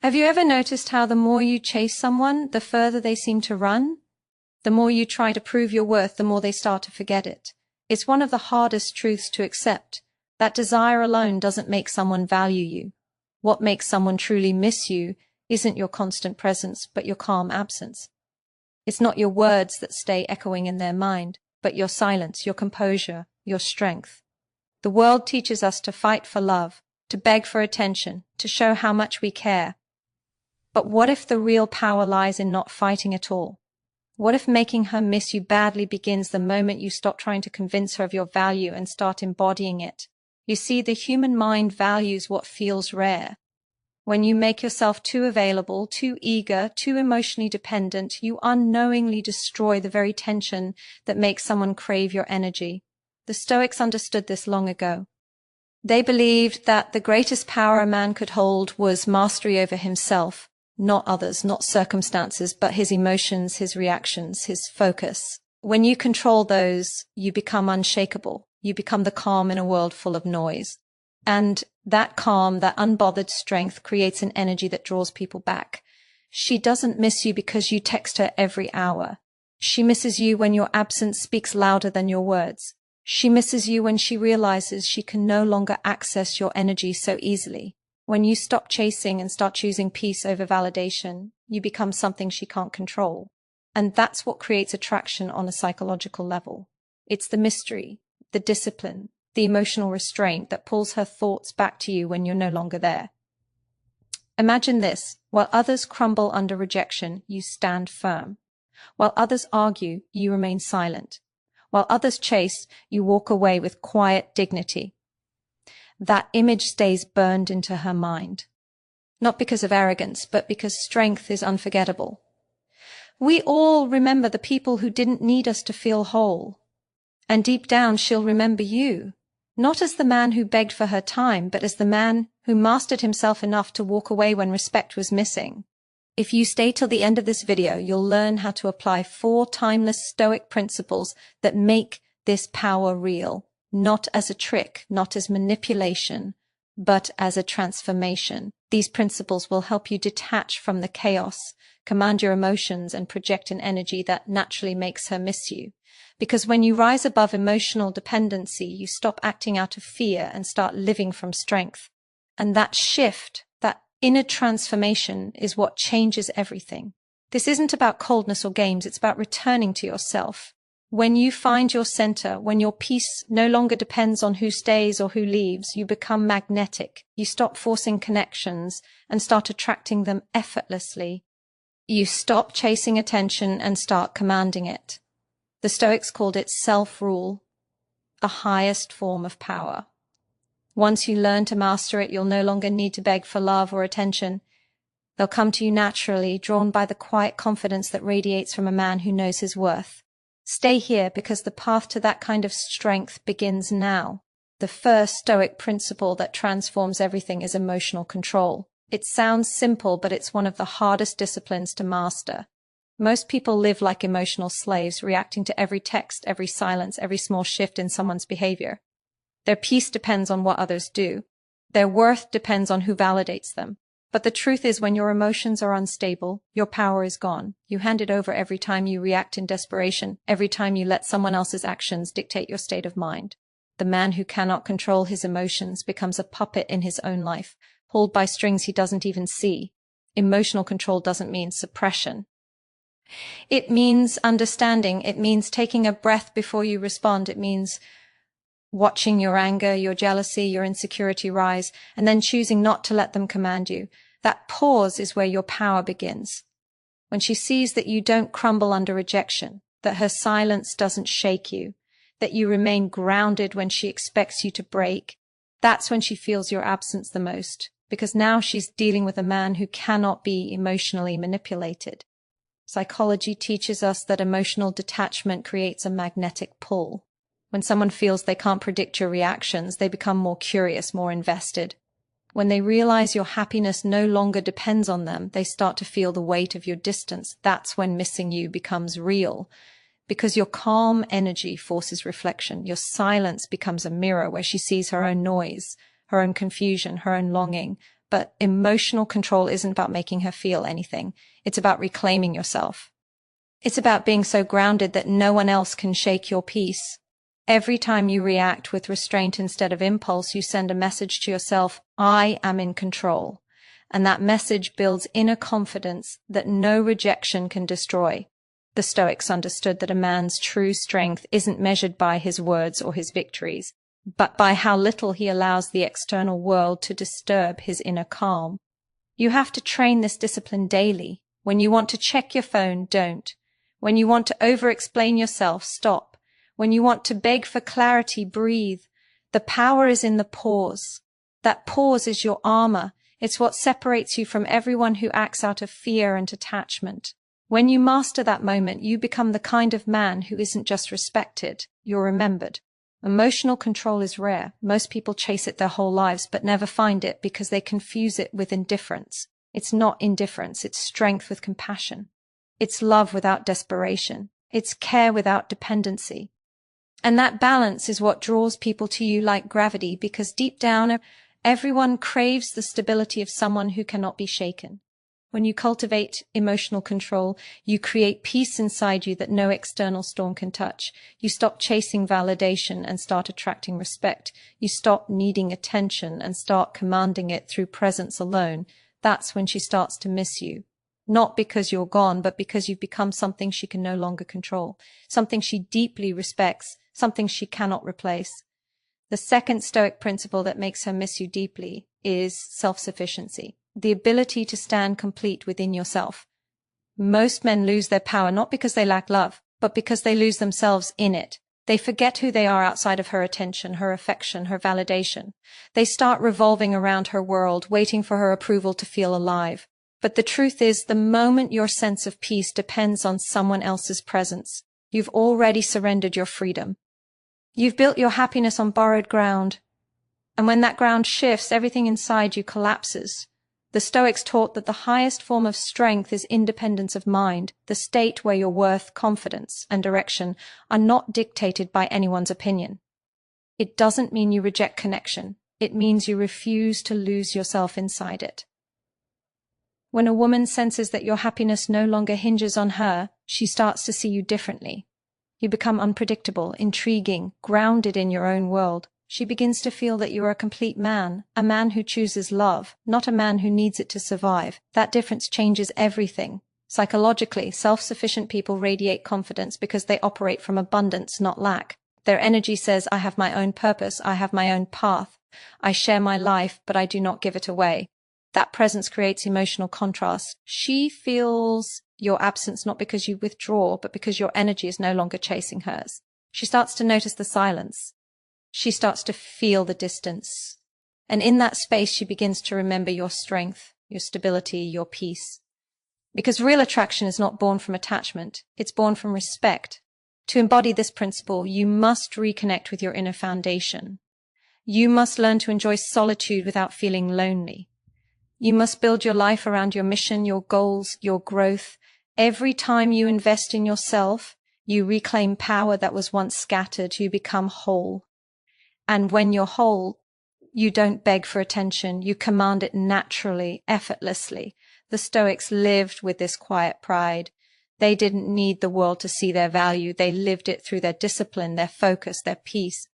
Have you ever noticed how the more you chase someone, the further they seem to run? The more you try to prove your worth, the more they start to forget it. It's one of the hardest truths to accept. That desire alone doesn't make someone value you. What makes someone truly miss you isn't your constant presence, but your calm absence. It's not your words that stay echoing in their mind, but your silence, your composure, your strength. The world teaches us to fight for love, to beg for attention, to show how much we care. But what if the real power lies in not fighting at all? What if making her miss you badly begins the moment you stop trying to convince her of your value and start embodying it? You see, the human mind values what feels rare. When you make yourself too available, too eager, too emotionally dependent, you unknowingly destroy the very tension that makes someone crave your energy. The Stoics understood this long ago. They believed that the greatest power a man could hold was mastery over himself, not others, not circumstances, but his emotions, his reactions, his focus. When you control those, you become unshakable. You become the calm in a world full of noise. And that calm, that unbothered strength creates an energy that draws people back. She doesn't miss you because you text her every hour. She misses you when your absence speaks louder than your words. She misses you when she realizes she can no longer access your energy so easily. When you stop chasing and start choosing peace over validation, you become something she can't control. And that's what creates attraction on a psychological level. It's the mystery, the discipline, the emotional restraint that pulls her thoughts back to you when you're no longer there. Imagine this: while others crumble under rejection, you stand firm. While others argue, you remain silent. While others chase, you walk away with quiet dignity. That image stays burned into her mind. Not because of arrogance, but because strength is unforgettable. We all remember the people who didn't need us to feel whole. And deep down, she'll remember you. Not as the man who begged for her time, but as the man who mastered himself enough to walk away when respect was missing. If you stay till the end of this video, you'll learn how to apply 4 timeless Stoic principles that make this power real, not as a trick, not as manipulation, but as a transformation. These principles will help you detach from the chaos, command your emotions, and project an energy that naturally makes her miss you. Because when you rise above emotional dependency, you stop acting out of fear and start living from strength. And that shift, that inner transformation, is what changes everything. This isn't about coldness or games, it's about returning to yourself. When you find your center, when your peace no longer depends on who stays or who leaves, you become magnetic. You stop forcing connections and start attracting them effortlessly. You stop chasing attention and start commanding it. The Stoics called it self-rule, the highest form of power. Once you learn to master it, you'll no longer need to beg for love or attention. They'll come to you naturally, drawn by the quiet confidence that radiates from a man who knows his worth. Stay here, because the path to that kind of strength begins now. The first Stoic principle that transforms everything is emotional control. It sounds simple, but it's one of the hardest disciplines to master. Most people live like emotional slaves, reacting to every text, every silence, every small shift in someone's behavior. Their peace depends on what others do. Their worth depends on who validates them. But the truth is, when your emotions are unstable, your power is gone. You hand it over every time you react in desperation, every time you let someone else's actions dictate your state of mind. The man who cannot control his emotions becomes a puppet in his own life, pulled by strings he doesn't even see. Emotional control doesn't mean suppression. It means understanding. It means taking a breath before you respond. It means watching your anger, your jealousy, your insecurity rise, and then choosing not to let them command you. That pause is where your power begins. When she sees that you don't crumble under rejection, that her silence doesn't shake you, that you remain grounded when she expects you to break, that's when she feels your absence the most, because now she's dealing with a man who cannot be emotionally manipulated. Psychology teaches us that emotional detachment creates a magnetic pull. When someone feels they can't predict your reactions, they become more curious, more invested. When they realize your happiness no longer depends on them, they start to feel the weight of your distance. That's when missing you becomes real. Because your calm energy forces reflection. Your silence becomes a mirror where she sees her own noise, her own confusion, her own longing. but emotional control isn't about making her feel anything. It's about reclaiming yourself. It's about being so grounded that no one else can shake your peace. Every time you react with restraint instead of impulse, you send a message to yourself, I am in control. And that message builds inner confidence that no rejection can destroy. The Stoics understood that a man's true strength isn't measured by his words or his victories, but by how little he allows the external world to disturb his inner calm. You have to train this discipline daily. When you want to check your phone, don't. When you want to over-explain yourself, stop. When you want to beg for clarity, breathe. The power is in the pause. That pause is your armor. It's what separates you from everyone who acts out of fear and attachment. When you master that moment, you become the kind of man who isn't just respected, you're remembered. Emotional control is rare. Most people chase it their whole lives, but never find it because they confuse it with indifference. It's not indifference, it's strength with compassion. It's love without desperation. It's care without dependency. And that balance is what draws people to you like gravity, because deep down, everyone craves the stability of someone who cannot be shaken. When you cultivate emotional control, you create peace inside you that no external storm can touch. You stop chasing validation and start attracting respect. You stop needing attention and start commanding it through presence alone. That's when she starts to miss you. Not because you're gone, but because you've become something she can no longer control, something she deeply respects, something she cannot replace. The second Stoic principle that makes her miss you deeply is self-sufficiency, the ability to stand complete within yourself. Most men lose their power not because they lack love, but because they lose themselves in it. They forget who they are outside of her attention, her affection, her validation. They start revolving around her world, waiting for her approval to feel alive. But the truth is, the moment your sense of peace depends on someone else's presence, you've already surrendered your freedom. You've built your happiness on borrowed ground. And when that ground shifts, everything inside you collapses. The Stoics taught that the highest form of strength is independence of mind, the state where your worth, confidence, and direction are not dictated by anyone's opinion. It doesn't mean you reject connection. It means you refuse to lose yourself inside it. When a woman senses that your happiness no longer hinges on her, she starts to see you differently. You become unpredictable, intriguing, grounded in your own world. She begins to feel that you are a complete man, a man who chooses love, not a man who needs it to survive. That difference changes everything. Psychologically, self-sufficient people radiate confidence because they operate from abundance, not lack. Their energy says, I have my own purpose, I have my own path. I share my life, but I do not give it away. That presence creates emotional contrast. She feels your absence not because you withdraw, but because your energy is no longer chasing hers. She starts to notice the silence. She starts to feel the distance. And in that space, she begins to remember your strength, your stability, your peace. Because real attraction is not born from attachment. It's born from respect. To embody this principle, you must reconnect with your inner foundation. You must learn to enjoy solitude without feeling lonely. You must build your life around your mission, your goals, your growth. Every time you invest in yourself, you reclaim power that was once scattered. You become whole. And when you're whole, you don't beg for attention. You command it naturally, effortlessly. The Stoics lived with this quiet pride. They didn't need the world to see their value. They lived it through their discipline, their focus, their peace.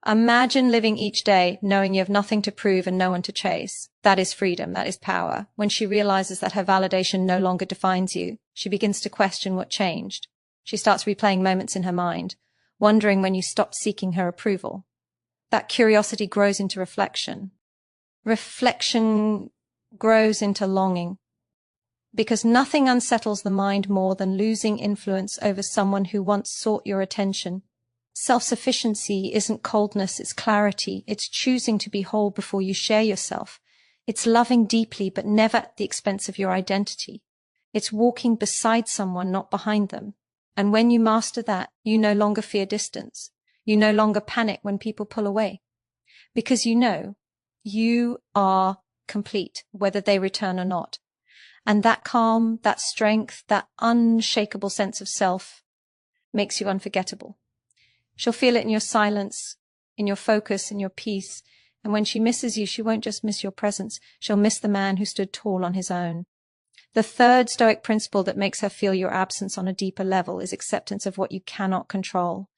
Imagine living each day knowing you have nothing to prove and no one to chase. That is freedom. That is power. When she realizes that her validation no longer defines you, she begins to question what changed. She starts replaying moments in her mind, wondering when you stopped seeking her approval. That curiosity grows into reflection. Reflection grows into longing. Because nothing unsettles the mind more than losing influence over someone who once sought your attention. Self-sufficiency isn't coldness, it's clarity. It's choosing to be whole before you share yourself. It's loving deeply, but never at the expense of your identity. It's walking beside someone, not behind them. And when you master that, you no longer fear distance. You no longer panic when people pull away. Because you know you are complete, whether they return or not. And that calm, that strength, that unshakable sense of self makes you unforgettable. She'll feel it in your silence, in your focus, in your peace. And when she misses you, she won't just miss your presence. She'll miss the man who stood tall on his own. The third Stoic principle that makes her feel your absence on a deeper level is acceptance of what you cannot control.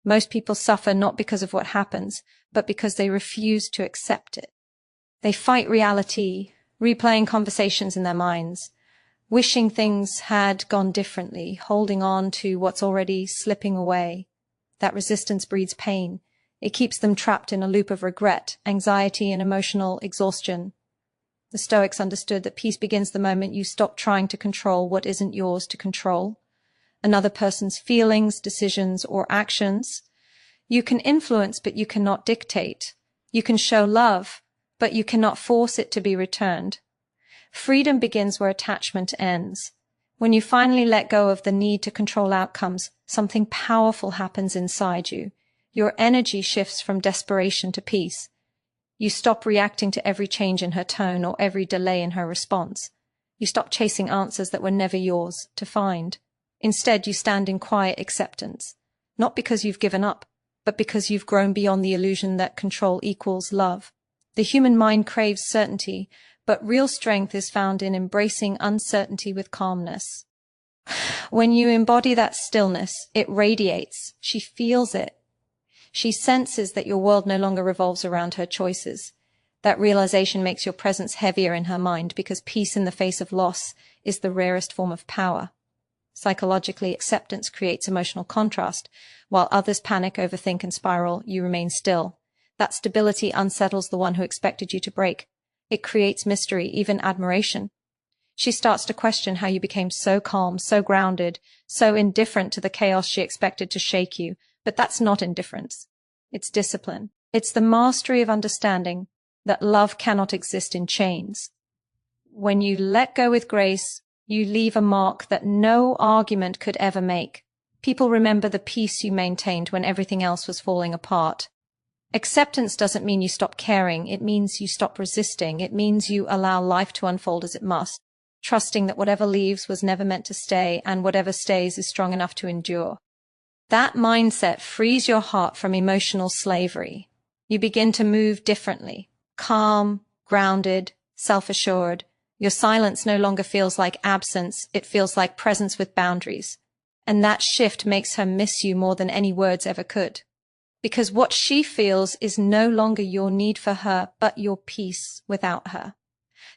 Most people suffer not because of what happens, but because they refuse to accept it. They fight reality, replaying conversations in their minds, wishing things had gone differently, holding on to what's already slipping away. That resistance breeds pain. It keeps them trapped in a loop of regret, anxiety, and emotional exhaustion. The Stoics understood that peace begins the moment you stop trying to control what isn't yours to control. Another person's feelings, decisions, or actions. You can influence, but you cannot dictate. You can show love, but you cannot force it to be returned. Freedom begins where attachment ends. When you finally let go of the need to control outcomes, something powerful happens inside you. Your energy shifts from desperation to peace. You stop reacting to every change in her tone or every delay in her response. You stop chasing answers that were never yours to find. Instead, you stand in quiet acceptance, not because you've given up, but because you've grown beyond the illusion that control equals love. The human mind craves certainty, but real strength is found in embracing uncertainty with calmness. When you embody that stillness, it radiates. She feels it. She senses that your world no longer revolves around her choices. That realization makes your presence heavier in her mind because peace in the face of loss is the rarest form of power. Psychologically, acceptance creates emotional contrast. While others panic, overthink, and spiral, you remain still. That stability unsettles the one who expected you to break. It creates mystery, even admiration. She starts to question how you became so calm, so grounded, so indifferent to the chaos she expected to shake you. But that's not indifference. It's discipline. It's the mastery of understanding that love cannot exist in chains. When you let go with grace, you leave a mark that no argument could ever make. People remember the peace you maintained when everything else was falling apart. Acceptance doesn't mean you stop caring. It means you stop resisting. It means you allow life to unfold as it must, trusting that whatever leaves was never meant to stay, and whatever stays is strong enough to endure. That mindset frees your heart from emotional slavery. You begin to move differently, calm, grounded, self-assured. Your silence no longer feels like absence, it feels like presence with boundaries. And that shift makes her miss you more than any words ever could. Because what she feels is no longer your need for her, but your peace without her.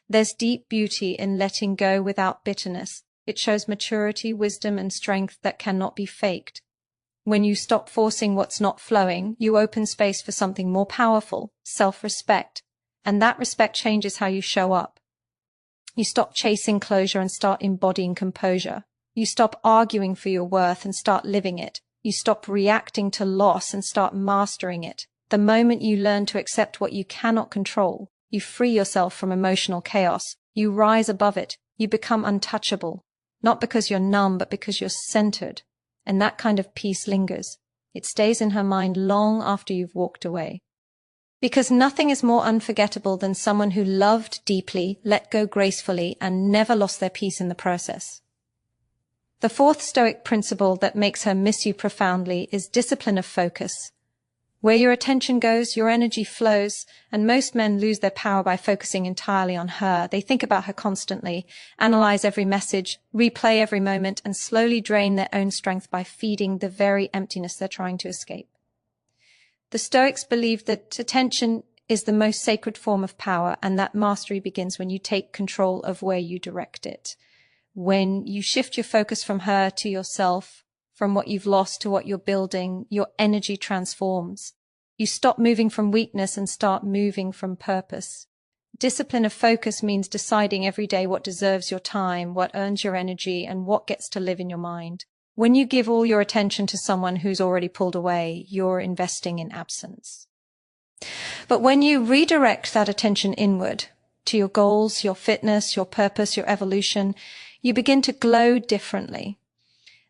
There's deep beauty in letting go without bitterness. It shows maturity, wisdom, and strength that cannot be faked. When you stop forcing what's not flowing, you open space for something more powerful, self-respect. And that respect changes how you show up. You stop chasing closure and start embodying composure. You stop arguing for your worth and start living it. You stop reacting to loss and start mastering it. The moment you learn to accept what you cannot control, you free yourself from emotional chaos. You rise above it. You become untouchable. Not because you're numb, but because you're centered. And that kind of peace lingers. It stays in her mind long after you've walked away. Because nothing is more unforgettable than someone who loved deeply, let go gracefully, and never lost their peace in the process. The fourth Stoic principle that makes her miss you profoundly is discipline of focus. Where your attention goes, your energy flows, and most men lose their power by focusing entirely on her. They think about her constantly, analyze every message, replay every moment, and slowly drain their own strength by feeding the very emptiness they're trying to escape. The Stoics believed that attention is the most sacred form of power, and that mastery begins when you take control of where you direct it. When you shift your focus from her to yourself, from what you've lost to what you're building, your energy transforms. You stop moving from weakness and start moving from purpose. Discipline of focus means deciding every day what deserves your time, what earns your energy, and what gets to live in your mind. When you give all your attention to someone who's already pulled away, you're investing in absence. But when you redirect that attention inward, to your goals, your fitness, your purpose, your evolution, you begin to glow differently.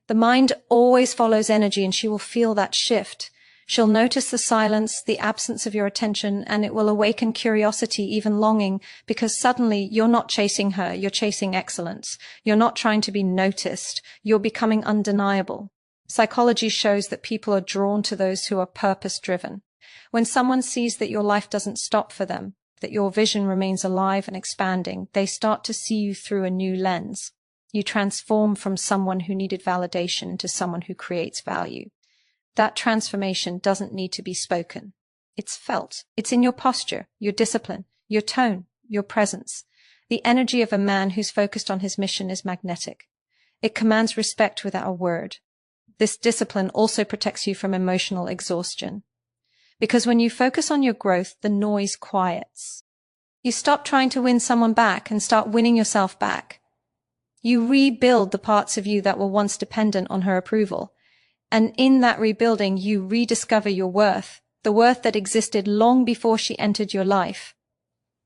The mind always follows energy, and she will feel that shift. She'll notice the silence, the absence of your attention, and it will awaken curiosity, even longing, because suddenly you're not chasing her, you're chasing excellence. You're not trying to be noticed, you're becoming undeniable. Psychology shows that people are drawn to those who are purpose-driven. When someone sees that your life doesn't stop for them, that your vision remains alive and expanding, they start to see you through a new lens. You transform from someone who needed validation to someone who creates value. That transformation doesn't need to be spoken. It's felt. It's in your posture, your discipline, your tone, your presence. The energy of a man who's focused on his mission is magnetic. It commands respect without a word. This discipline also protects you from emotional exhaustion. Because when you focus on your growth, the noise quiets. You stop trying to win someone back and start winning yourself back. You rebuild the parts of you that were once dependent on her approval. And in that rebuilding, you rediscover your worth, the worth that existed long before she entered your life.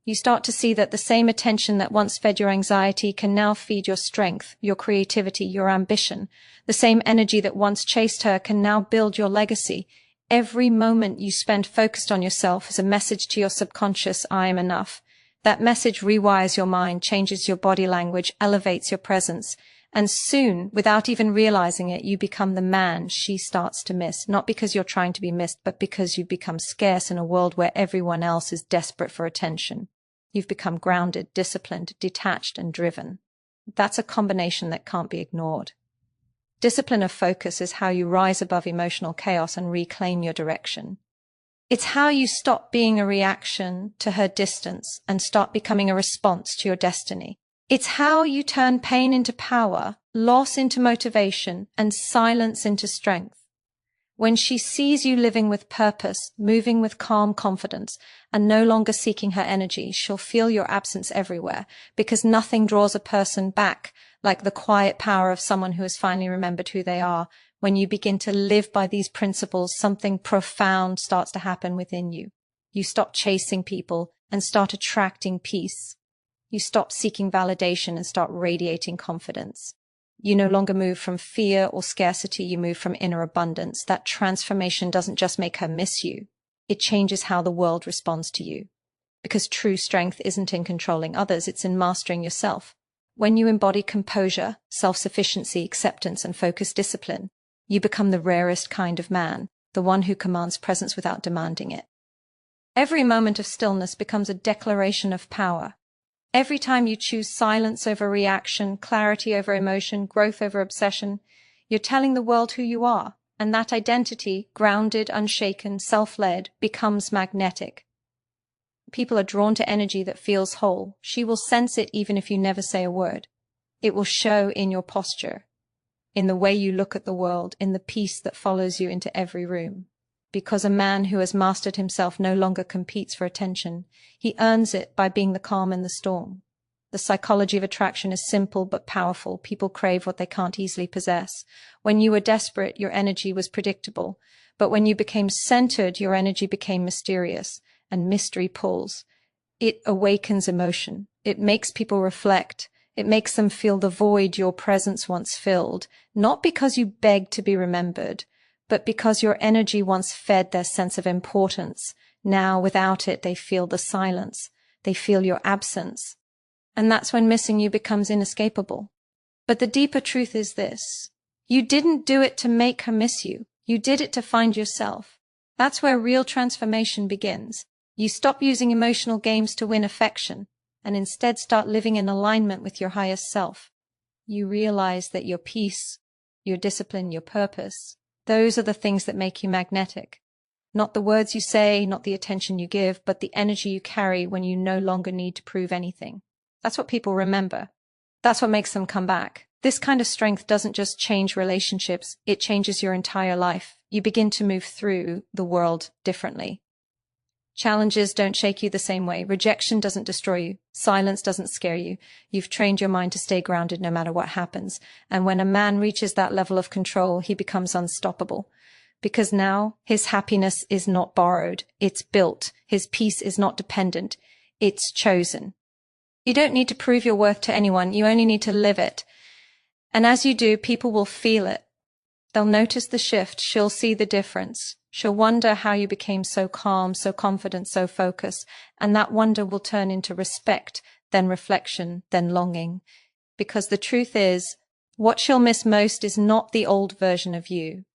You start to see that the same attention that once fed your anxiety can now feed your strength, your creativity, your ambition. The same energy that once chased her can now build your legacy. Every moment you spend focused on yourself is a message to your subconscious, I am enough. That message rewires your mind, changes your body language, elevates your presence. And soon, without even realizing it, you become the man she starts to miss, not because you're trying to be missed, but because you've become scarce in a world where everyone else is desperate for attention. You've become grounded, disciplined, detached, and driven. That's a combination that can't be ignored. Discipline of focus is how you rise above emotional chaos and reclaim your direction. It's how you stop being a reaction to her distance and start becoming a response to your destiny. It's how you turn pain into power, loss into motivation, and silence into strength. When she sees you living with purpose, moving with calm confidence, and no longer seeking her energy, she'll feel your absence everywhere, because nothing draws a person back like the quiet power of someone who has finally remembered who they are. When you begin to live by these principles, something profound starts to happen within you. You stop chasing people and start attracting peace. You stop seeking validation and start radiating confidence. You no longer move from fear or scarcity, you move from inner abundance. That transformation doesn't just make her miss you, it changes how the world responds to you. Because true strength isn't in controlling others, it's in mastering yourself. When you embody composure, self-sufficiency, acceptance, and focused discipline, you become the rarest kind of man, the one who commands presence without demanding it. Every moment of stillness becomes a declaration of power. Every time you choose silence over reaction, clarity over emotion, growth over obsession, you're telling the world who you are, and that identity, grounded, unshaken, self-led, becomes magnetic. People are drawn to energy that feels whole. She will sense it even if you never say a word. It will show in your posture, in the way you look at the world, in the peace that follows you into every room. Because a man who has mastered himself no longer competes for attention. He earns it by being the calm in the storm. The psychology of attraction is simple but powerful. People crave what they can't easily possess. When you were desperate, your energy was predictable. But when you became centered, your energy became mysterious. And mystery pulls. It awakens emotion. It makes people reflect. It makes them feel the void your presence once filled. Not because you begged to be remembered, but because your energy once fed their sense of importance. Now, without it, they feel the silence. They feel your absence. And that's when missing you becomes inescapable. But the deeper truth is this. You didn't do it to make her miss you. You did it to find yourself. That's where real transformation begins. You stop using emotional games to win affection, and instead start living in alignment with your highest self. You realize that your peace, your discipline, your purpose, those are the things that make you magnetic. Not the words you say, not the attention you give, but the energy you carry when you no longer need to prove anything. That's what people remember. That's what makes them come back. This kind of strength doesn't just change relationships, it changes your entire life. You begin to move through the world differently. Challenges don't shake you the same way. Rejection doesn't destroy you. Silence doesn't scare you. You've trained your mind to stay grounded no matter what happens. And when a man reaches that level of control, he becomes unstoppable. Because now his happiness is not borrowed. It's built. His peace is not dependent. It's chosen. You don't need to prove your worth to anyone. You only need to live it. And as you do, people will feel it. They'll notice the shift. She'll see the difference. She'll wonder how you became so calm, so confident, so focused, and that wonder will turn into respect, then reflection, then longing. Because the truth is, what she'll miss most is not the old version of you.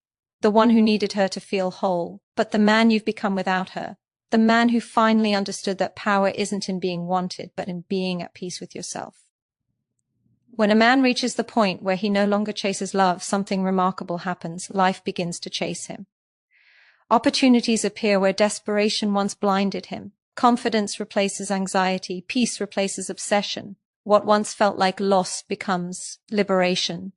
the one who needed her to feel whole, but the man you've become without her, the man who finally understood that power isn't in being wanted, but in being at peace with yourself. When a man reaches the point where he no longer chases love, something remarkable happens. Life begins to chase him. Opportunities appear where desperation once blinded him. Confidence replaces anxiety. Peace replaces obsession. What once felt like loss becomes liberation.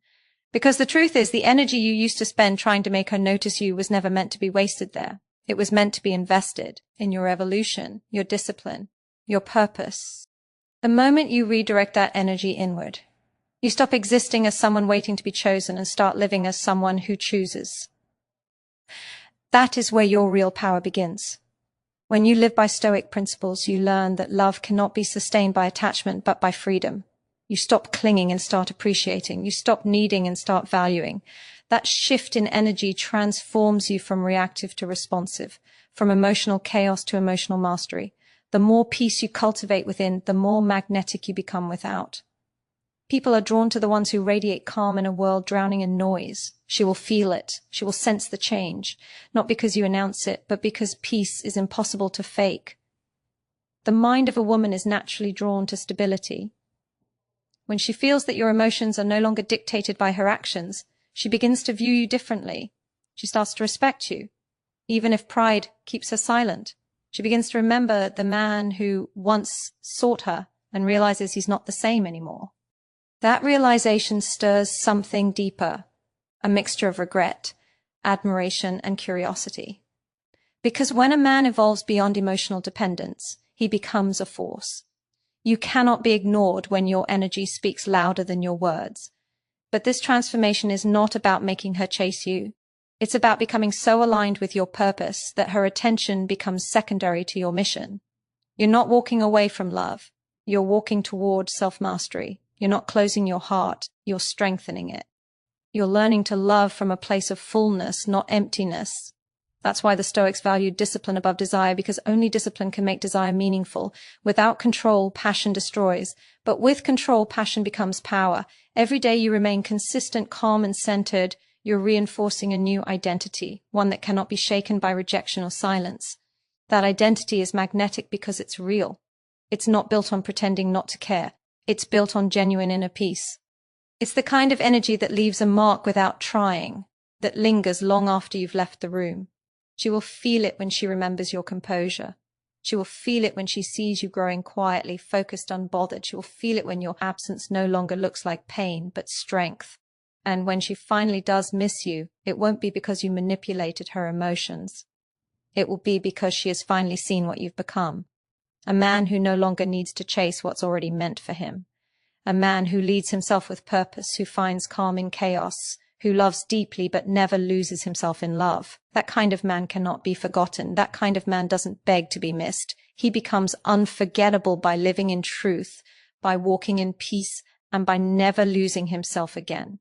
Because the truth is, the energy you used to spend trying to make her notice you was never meant to be wasted there. It was meant to be invested in your evolution, your discipline, your purpose. The moment you redirect that energy inward, you stop existing as someone waiting to be chosen and start living as someone who chooses. That is where your real power begins. When you live by Stoic principles, you learn that love cannot be sustained by attachment, but by freedom. You stop clinging and start appreciating. You stop needing and start valuing. That shift in energy transforms you from reactive to responsive, from emotional chaos to emotional mastery. The more peace you cultivate within, the more magnetic you become without. People are drawn to the ones who radiate calm in a world drowning in noise. She will feel it. She will sense the change, not because you announce it, but because peace is impossible to fake. The mind of a woman is naturally drawn to stability. When she feels that your emotions are no longer dictated by her actions, she begins to view you differently. She starts to respect you, even if pride keeps her silent. She begins to remember the man who once sought her and realizes he's not the same anymore. That realization stirs something deeper, a mixture of regret, admiration, and curiosity. Because when a man evolves beyond emotional dependence, he becomes a force. You cannot be ignored when your energy speaks louder than your words. But this transformation is not about making her chase you. It's about becoming so aligned with your purpose that her attention becomes secondary to your mission. You're not walking away from love. You're walking toward self-mastery. You're not closing your heart, you're strengthening it. You're learning to love from a place of fullness, not emptiness. That's why the Stoics valued discipline above desire, because only discipline can make desire meaningful. Without control, passion destroys. But with control, passion becomes power. Every day you remain consistent, calm, and centered, you're reinforcing a new identity, one that cannot be shaken by rejection or silence. That identity is magnetic because it's real. It's not built on pretending not to care. It's built on genuine inner peace. It's the kind of energy that leaves a mark without trying, that lingers long after you've left the room. She will feel it when she remembers your composure. She will feel it when she sees you growing quietly, focused, unbothered. She will feel it when your absence no longer looks like pain, but strength. And when she finally does miss you, it won't be because you manipulated her emotions. It will be because she has finally seen what you've become. A man who no longer needs to chase what's already meant for him. A man who leads himself with purpose, who finds calm in chaos, who loves deeply but never loses himself in love. That kind of man cannot be forgotten. That kind of man doesn't beg to be missed. He becomes unforgettable by living in truth, by walking in peace, and by never losing himself again.